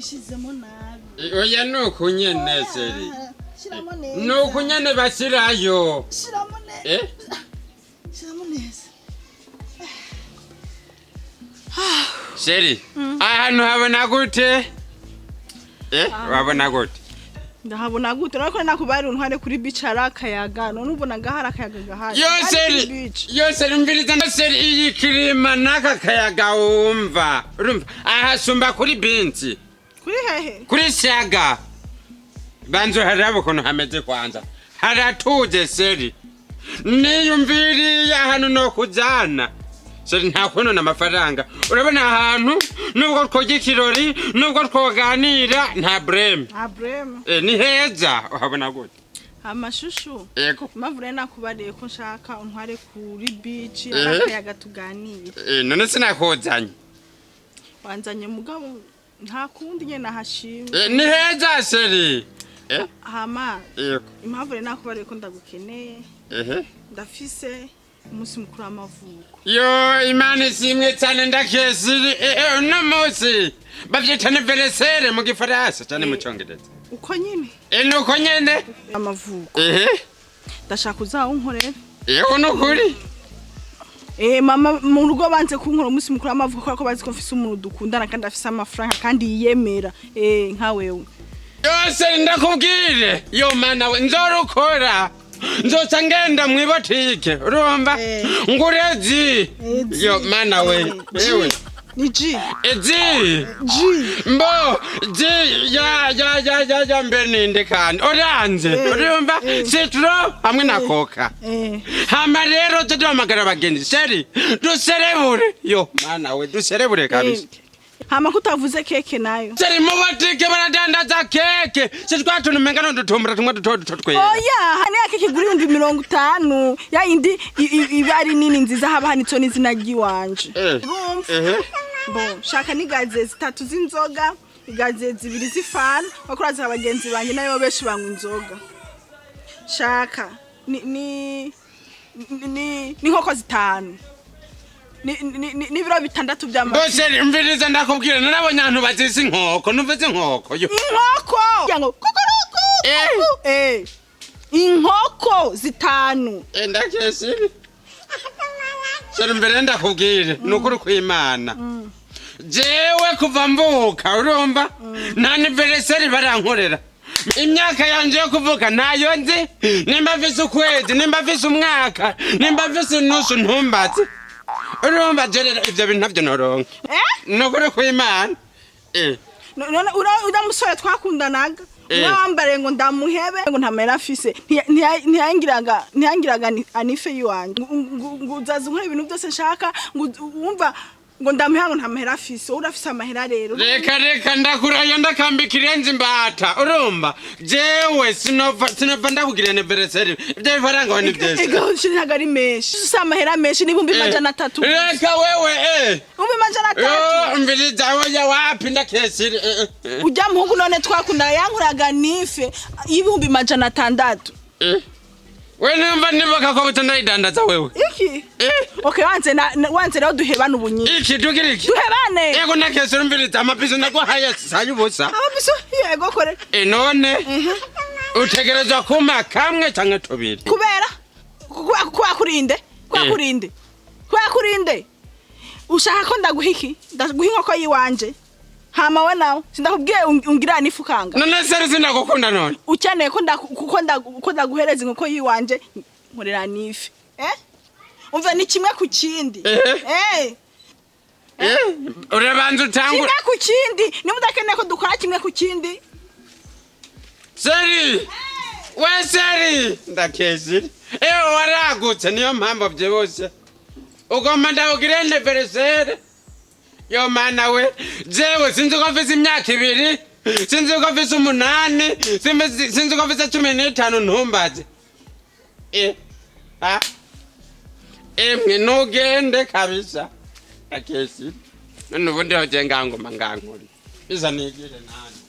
wabishizemo nabi. Oya nuko nyene seri. Shiramo neza. Nuko nyene basirayo. Shiramo neza. Shiramo neza. Seri. Ahantu habona gute? Wabona gute? Ndahabona gute nako nakubari untware kuri beach harakayaga none ubona ngahara akayaga gahari. Yo seri mviriza ndaseri iyi kirima naka kayaga umva. Urumva ahasumba kuri binti. Kuri hehe? Kuri shaga. Banzo harabo kono hameze kwanza. Haratuje seri. Niyumviriye hano no kujana. Seri nta kuntu n'amafaranga. Urabona ahantu nubwo twoje kirori nubwo twoganira nta breme. Nta breme. Ni heza uhabona gute? Amashushu. Yego. Mavure nakubariye ko nshaka untware kuri beach harakayaga tuganira. None sinakozanye. Wanzanye mugabo nta kundi nyene nahashimye. Ni heza seri. Hama. Yego. Impavure nakubariye ko ndagukeneye. Ndafise umunsi mukuru w'amavuko. Yo Imana isimwe cyane ndakesiri no munsi bavyita anniversaire mu gifaransa cyane mu cyongereza. Uko nyine? Nuko nyene amavuko. Ndashaka uzawunkorera. Yego nukuri. Mama mu rugo banze kunkora umunsi mukuru w'amavuko ko bazi ko mfise umuntu dukundana kandi afise amafaranga kandi yiyemera nka wewe. Yose ndakubwire yo mana we nzorukora. Nzoca ngenda mwibotike urumva ngurezi yo mana we ewe ni G mbo G ya mbeninde kandi oranze urumva citro hamwe na coca hama rero tudomagara bagenzi seri duserebure yo mana we duserebure kabisa. Hama kutavuze keke nayo. Seri mubotike baradandaza keke. Seri twatunumenga no dutombora tumwe twera. Oya, hani keke guri 50. Ya indi ibari nini nziza haba hanitso n'izina giwanje. Bon, shaka ni gaze 3 z'inzoga, igaze 2 z'ifana, bakuraza abagenzi banje nayo beshi banywa inzoga. Shaka ni nkoko 5. Ni biro 6 by'amata. Bose mviriza ndakubwira narabonye abantu bazisi inkoko numvise inkoko yo. Inkoko yango kukuruku. Inkoko 5. Ndakesiri. Seri mbere ndakubwire nukuri kw'Imana. Jewe kuva mvuka urumva na anniversaire barankorera. Imyaka yanje yo kuvuka nayo nzi nimba vise ukwezi nimba vise umwaka nimba vise nusu ntumbatse. Urumva jerera ivyo bintu navyo noronka. Nukuri kw'Imana. None uramusore twakundanaga. Wambare ngo ndamuhebe ngo ntamera afise. Ntiyangiraga anife yiwanje. Nguzaza nkora ibintu byose nshaka wumva ngo ndamuha ngo ntamera afise. Urafise amahera rero. Reka ndakurayo ndakambikira nzimbata. Urumva jewe sinova ndakugirira anniversaire. Ivyo bifaranga wani byese. Ego shinaga ari meshi. Usa amahera meshi ni 300. Reka wewe 300. Mviriza woya wapi ndakesiri. Ujya muhungu none twakunda yankuraga nife 600. We numva niboka ko butandayidandaza wewe. Iki? Okay wanze rero duhebana ubunyi. Iki dugiriki. Duhebane. Yego nakesiri mviriza amapiso naguhaye sayubusa. Amapiso yego kore. None utegerezwa kuma kamwe canke tubiri. Kubera kwakurinde. Ushaka ko ndaguhiki ndaguha inkoko yiwanje. Hama we nawe sindakubwiye ungira nifukanga. None seri sindagukunda none. Ukeneye ko ndaguhereza inkoko yiwanje nkorera nife. Umva ni kimwe ku kindi. Urabanza utangura. Kimwe ku kindi. Nimudakeneye ko dukora kimwe ku kindi. Seri. We seri. Ndakesiri. Waragutse niyo mpamvu byose. Ugomba ndawugire anniversaire. Yo mana we jewe sinzi ko mfise imyaka 2 sinzi ko mfise 8 sinzi ko mfise 15 ntumbaze mwe nugende kabisa akesi none ubundi hoje ngangoma ngankuri biza nigire nanje